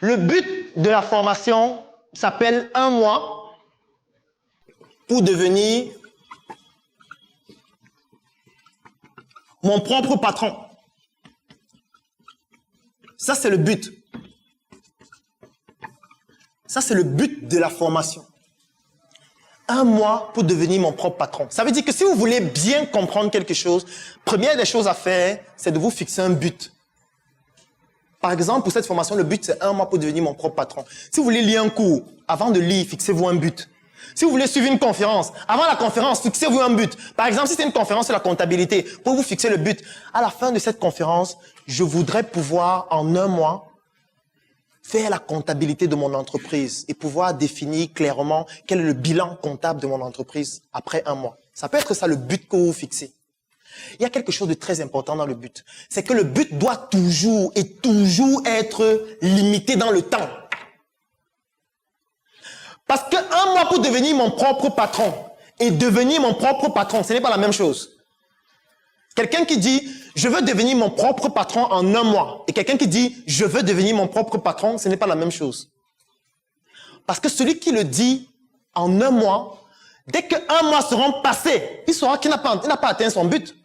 Le but de la formation s'appelle 1 mois pour devenir mon propre patron. Ça, c'est le but. Ça, c'est le but de la formation. 1 mois pour devenir mon propre patron. Ça veut dire que si vous voulez bien comprendre quelque chose, première des choses à faire, c'est de vous fixer un but. Par exemple, pour cette formation, le but, c'est 1 mois pour devenir mon propre patron. Si vous voulez lire un cours, avant de lire, fixez-vous un but. Si vous voulez suivre une conférence, avant la conférence, fixez-vous un but. Par exemple, si c'est une conférence sur la comptabilité, pour vous fixer le but, à la fin de cette conférence, je voudrais pouvoir, en 1 mois, faire la comptabilité de mon entreprise et pouvoir définir clairement quel est le bilan comptable de mon entreprise après 1 mois. Ça peut être ça le but que vous fixez. Il y a quelque chose de très important dans le but. C'est que le but doit toujours et toujours être limité dans le temps. Parce que 1 mois pour devenir mon propre patron et devenir mon propre patron, ce n'est pas la même chose. Quelqu'un qui dit « je veux devenir mon propre patron en 1 mois » et quelqu'un qui dit « je veux devenir mon propre patron », ce n'est pas la même chose. Parce que celui qui le dit en 1 mois, dès que 1 mois seront passés, il saura qu'il n'a pas atteint son but.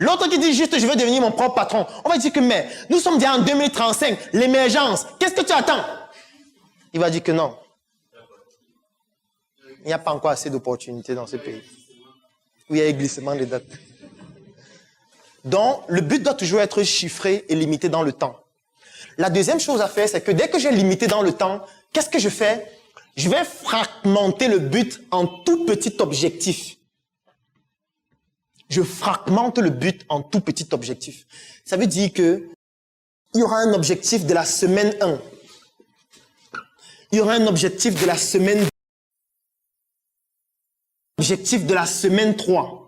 L'autre qui dit juste « je veux devenir mon propre patron », on va dire que « mais nous sommes déjà en 2035, l'émergence, qu'est-ce que tu attends ?» Il va dire que non. Il n'y a pas encore assez d'opportunités dans ce pays. Où il y a un glissement des dates. Donc, le but doit toujours être chiffré et limité dans le temps. La deuxième chose à faire, c'est que dès que j'ai limité dans le temps, qu'est-ce que je fais? Je vais fragmenter le but en tout petit objectif. Je fragmente le but en tout petit objectif. Ça veut dire que il y aura un objectif de la semaine 1. Il y aura un objectif de la semaine 2. Objectif de la semaine 3.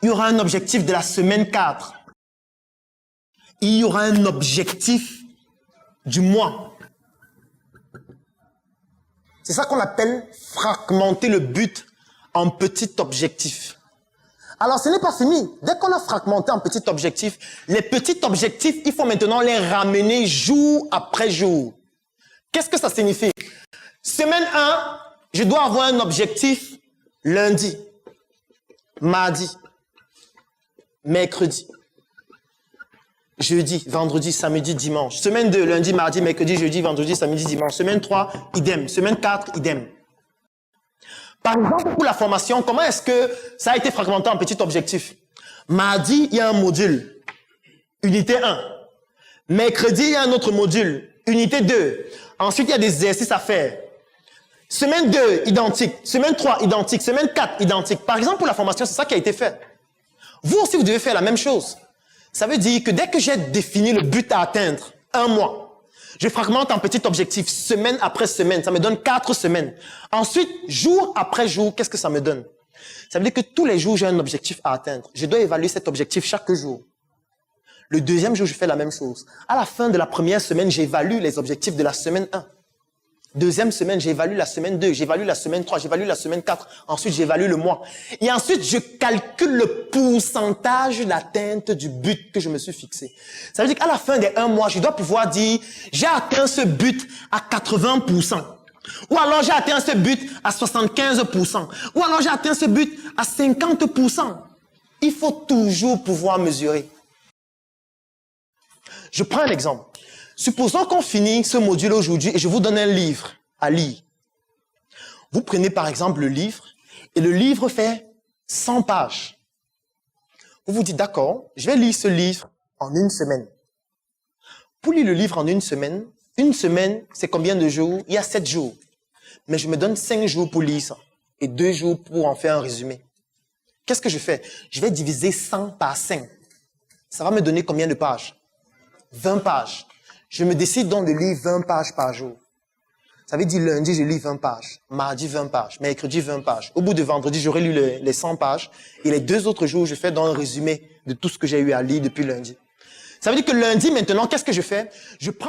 Il y aura un objectif de la semaine 4. Il y aura un objectif du mois. C'est ça qu'on appelle fragmenter le but en petits objectifs. Alors, ce n'est pas fini. Dès qu'on a fragmenté en petits objectifs, les petits objectifs, il faut maintenant les ramener jour après jour. Qu'est-ce que ça signifie? Semaine 1, je dois avoir un objectif lundi, mardi, mercredi, jeudi, vendredi, samedi, dimanche. Semaine 2, lundi, mardi, mercredi, jeudi, vendredi, samedi, dimanche. Semaine 3, idem. Semaine 4, idem. Par exemple, pour la formation, comment est-ce que ça a été fragmenté en petits objectifs? Mardi, il y a un module, unité 1. Mercredi, il y a un autre module, unité 2. Ensuite, il y a des exercices à faire. Semaine 2, identique. Semaine 3, identique. Semaine 4, identique. Par exemple, pour la formation, c'est ça qui a été fait. Vous aussi, vous devez faire la même chose. Ça veut dire que dès que j'ai défini le but à atteindre, 1 mois, je fragmente en petits objectifs, semaine après semaine. Ça me donne 4 semaines. Ensuite, jour après jour, qu'est-ce que ça me donne? Ça veut dire que tous les jours, j'ai un objectif à atteindre. Je dois évaluer cet objectif chaque jour. Le deuxième jour, je fais la même chose. À la fin de la première semaine, j'évalue les objectifs de la semaine 1. Deuxième semaine, j'évalue la semaine 2, j'évalue la semaine 3, j'évalue la semaine 4. Ensuite, j'évalue le mois. Et ensuite, je calcule le pourcentage d'atteinte du but que je me suis fixé. Ça veut dire qu'à la fin des 1 mois, je dois pouvoir dire, j'ai atteint ce but à 80%. Ou alors, j'ai atteint ce but à 75%. Ou alors, j'ai atteint ce but à 50%. Il faut toujours pouvoir mesurer. Je prends un exemple. Supposons qu'on finit ce module aujourd'hui et je vous donne un livre à lire. Vous prenez par exemple le livre et le livre fait 100 pages. Vous vous dites, d'accord, je vais lire ce livre en 1 semaine. Pour lire le livre en 1 semaine, c'est combien de jours? Il y a 7 jours. Mais je me donne 5 jours pour lire ça et 2 jours pour en faire un résumé. Qu'est-ce que je fais? Je vais diviser 100 par 5. Ça va me donner combien de pages? 20 pages. Je me décide donc de lire 20 pages par jour. Ça veut dire lundi, je lis 20 pages. Mardi, 20 pages. Mercredi, 20 pages. Au bout de vendredi, j'aurai lu les 100 pages. Et les 2 autres jours, je fais donc un résumé de tout ce que j'ai eu à lire depuis lundi. Ça veut dire que lundi, maintenant, qu'est-ce que je fais? Je prends